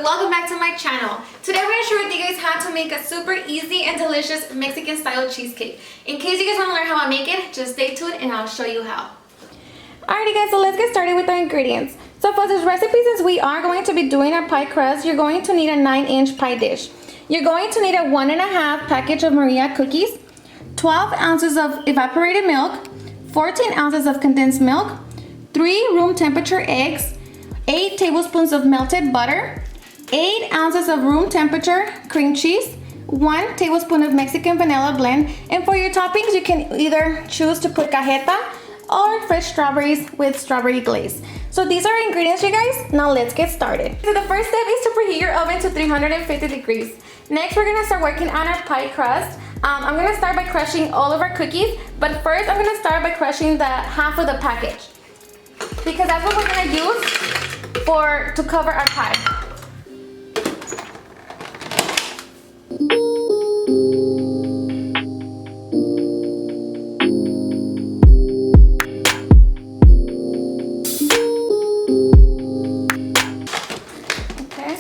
welcome back to my channel. Today we're going to share with you guys how to make a super easy and delicious Mexican style cheesecake. In case you guys want to learn how I make it, just stay tuned and I'll show you how. Alrighty guys, so let's get started with the ingredients. So for this recipe, since we are going to be doing our pie crust, you're going to need a 9-inch pie dish. You're going to need a 1.5 package of Maria cookies, 12 ounces of evaporated milk, 14 ounces of condensed milk, 3 room temperature eggs, 8 tablespoons of melted butter, 8 ounces of room temperature cream cheese, 1 tablespoon of Mexican vanilla blend, and for your toppings you can either choose to put cajeta or fresh strawberries with strawberry glaze. So these are ingredients, you guys. Now let's get started. So the first step is to preheat your oven to 350 degrees. Next we're gonna start working on our pie crust. I'm gonna start by crushing all of our cookies, but first I'm gonna start by crushing the half of the package, because that's what we're gonna use to cover our pie. Okay.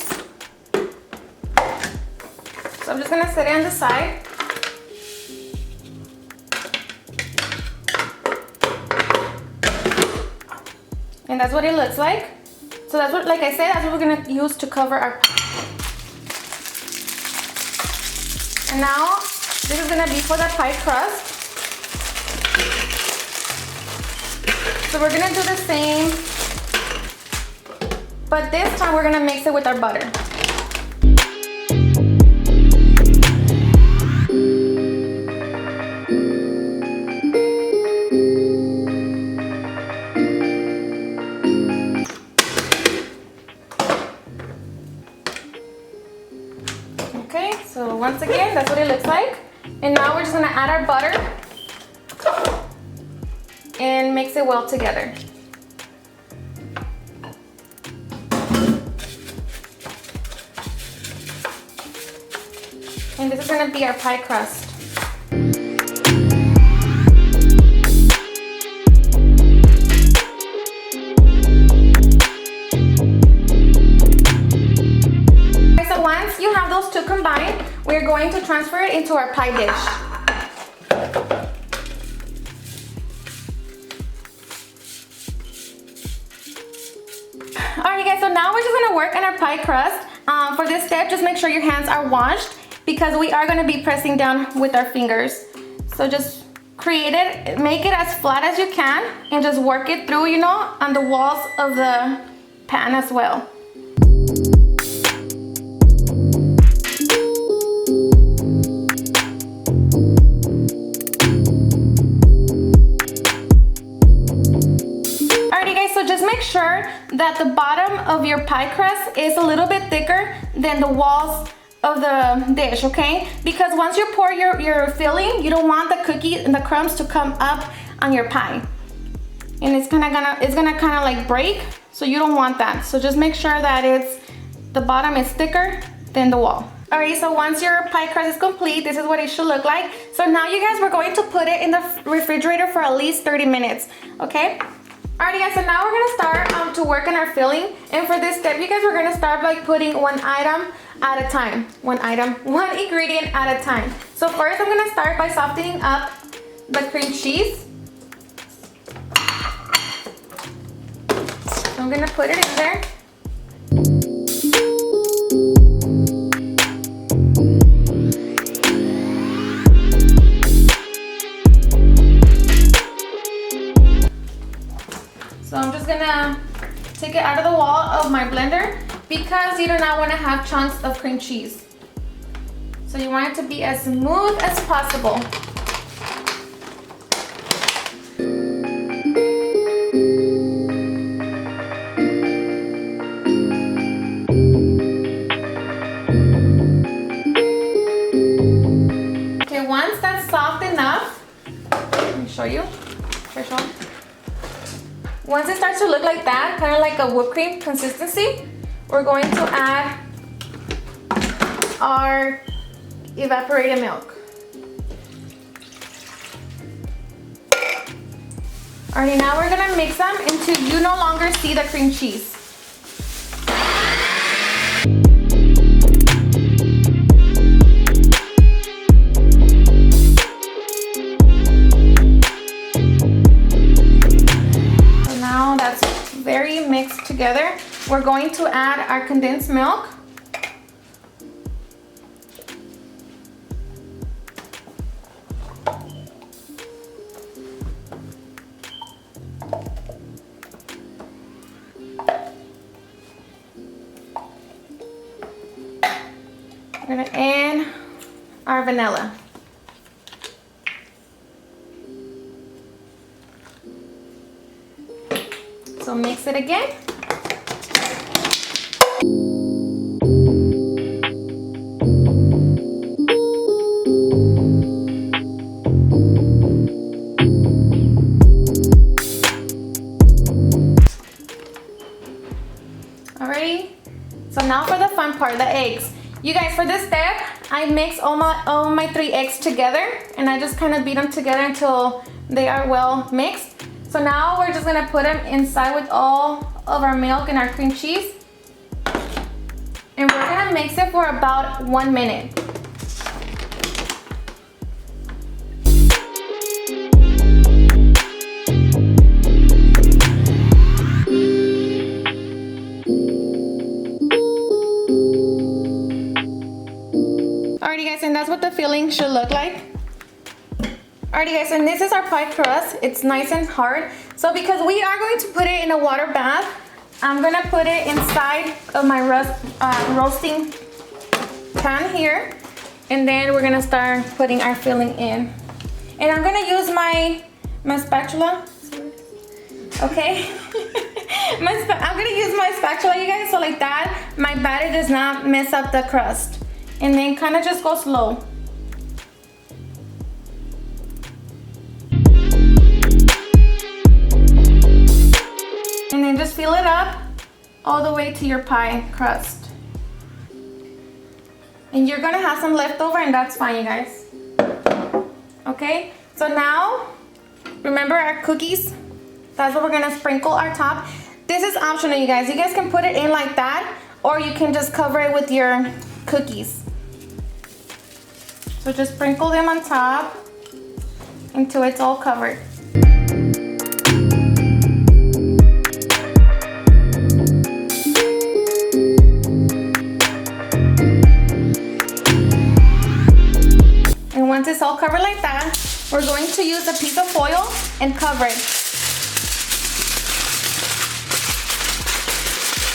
So I'm just gonna set it on the side. And that's what it looks like. So that's what, like I said, that's what we're gonna use to cover our pie. And now, this is gonna be for the pie crust. So we're gonna do the same, but this time we're gonna mix it with our butter. Okay, so once again, that's what it looks like. And now we're just gonna add our butter and mix it well together. And this is gonna be our pie crust. Once you have those two combined, we're going to transfer it into our pie dish. Alright guys, so now we're just going to work on our pie crust. For this step, just make sure your hands are washed, because we are going to be pressing down with our fingers. So just create it, make it as flat as you can, and just work it through, you know, on the walls of the pan as well. So just make sure that the bottom of your pie crust is a little bit thicker than the walls of the dish, okay? Because once you pour your filling, you don't want the cookie and the crumbs to come up on your pie. And it's gonna kind of like break, so you don't want that. So just make sure that the bottom is thicker than the wall. Alright, so once your pie crust is complete, this is what it should look like. So now you guys, we're going to put it in the refrigerator for at least 30 minutes, okay? Alrighty guys, so now we're gonna start to work on our filling. And for this step, you guys, we're gonna start by putting one item at a time. One ingredient at a time. So first I'm gonna start by softening up the cream cheese. So I'm gonna put it in there. So I'm just gonna take it out of the wall of my blender, because you do not want to have chunks of cream cheese. So you want it to be as smooth as possible. Okay, once that's soft enough, let me show you. Once it starts to look like that, kind of like a whipped cream consistency, we're going to add our evaporated milk. Alrighty, now we're gonna mix them until you no longer see the cream cheese. going to add our condensed milk. We're gonna add our vanilla. So mix it again. Alrighty. So now for the fun part, the eggs. You guys, for this step, I mix all my 3 eggs together, and I just kind of beat them together until they are well mixed. So now we're just gonna put them inside with all of our milk and our cream cheese. And we're gonna mix it for about 1 minute. Alrighty guys, and that's what the filling should look like. Alrighty guys, and this is our pie crust. It's nice and hard. So because we are going to put it in a water bath, I'm gonna put it inside of my roasting pan here. And then we're gonna start putting our filling in. And I'm gonna use my spatula. Okay. I'm gonna use my spatula, you guys, so like that, my batter does not mess up the crust. And then kind of just go slow. And then just fill it up all the way to your pie crust. And you're gonna have some leftover, and that's fine, you guys. Okay, so now, remember our cookies? That's what we're gonna sprinkle our top. This is optional, you guys. You guys can put it in like that, or you can just cover it with your cookies. So just sprinkle them on top until it's all covered. And once it's all covered like that, we're going to use a piece of foil and cover it.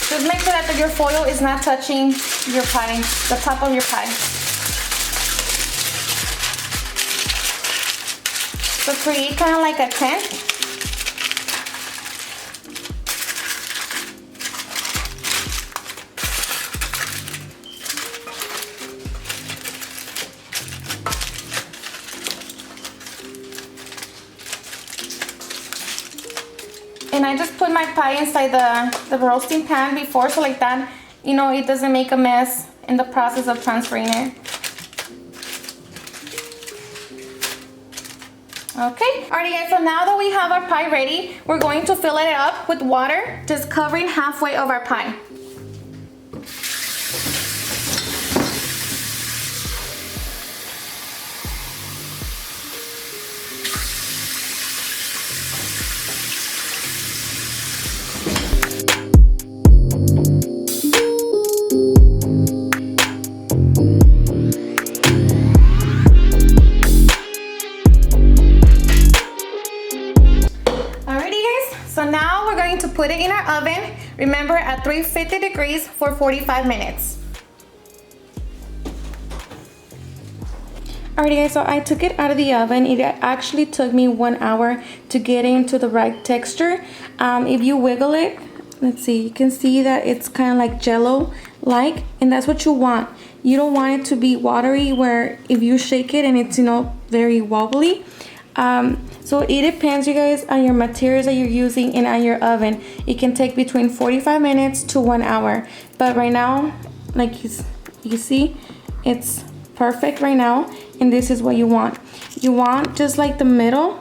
Just make sure that your foil is not touching your pie, the top of your pie. So create kind of like a tent. And I just put my pie inside the roasting pan before, so like that, you know, it doesn't make a mess in the process of transferring it. Okay, alrighty guys, so now that we have our pie ready, we're going to fill it up with water, just covering halfway of our pie. Put it in our oven, remember at 350 degrees for 45 minutes. Alrighty guys, so I took it out of the oven. It actually took me 1 hour to get into the right texture. If you wiggle it, let's see, you can see that it's kind of like jello-like, and that's what you want. You don't want it to be watery where if you shake it and it's, you know, very wobbly. So it depends, you guys, on your materials that you're using and on your oven. It can take between 45 minutes to 1 hour. But right now, like you see, it's perfect right now. And this is what you want. You want just like the middle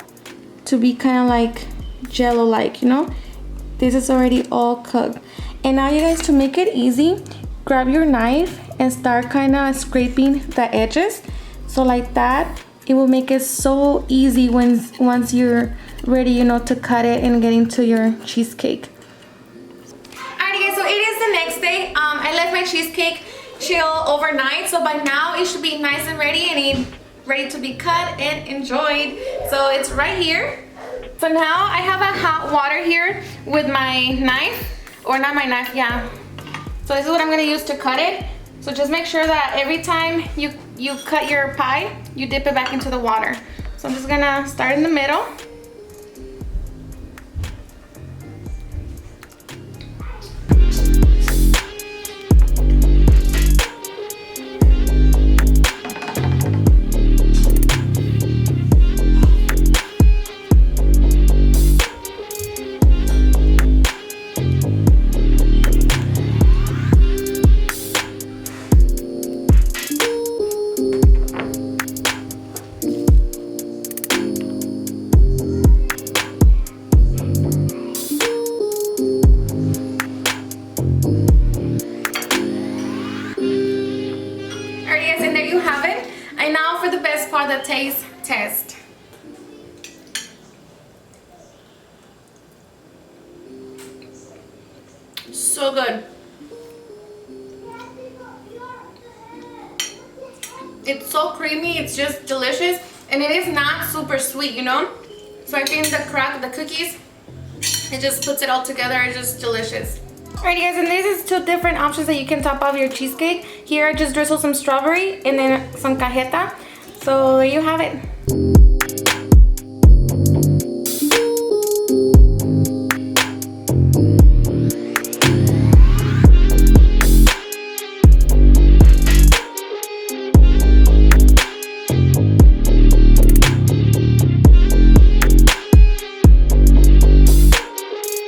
to be kind of like jello-like, you know? This is already all cooked. And now you guys, to make it easy, grab your knife and start kind of scraping the edges. So like that. It will make it so easy once you're ready, you know, to cut it and get into your cheesecake. Alrighty guys, so it is the next day. I left my cheesecake chill overnight, so by now it should be nice and ready and ready to be cut and enjoyed. So it's right here. So now I have a hot water here with my knife, or not my knife, yeah. So this is what I'm gonna use to cut it. So just make sure that every time you cut your pie, you dip it back into the water. So I'm just gonna start in the middle. And now for the best part, the taste test. So good. It's so creamy, it's just delicious, and it is not super sweet, you know? So I think the cookies, it just puts it all together. It's just delicious. Alright guys, and this is two different options that you can top off your cheesecake. Here I just drizzle some strawberry and then some cajeta. So there you have it.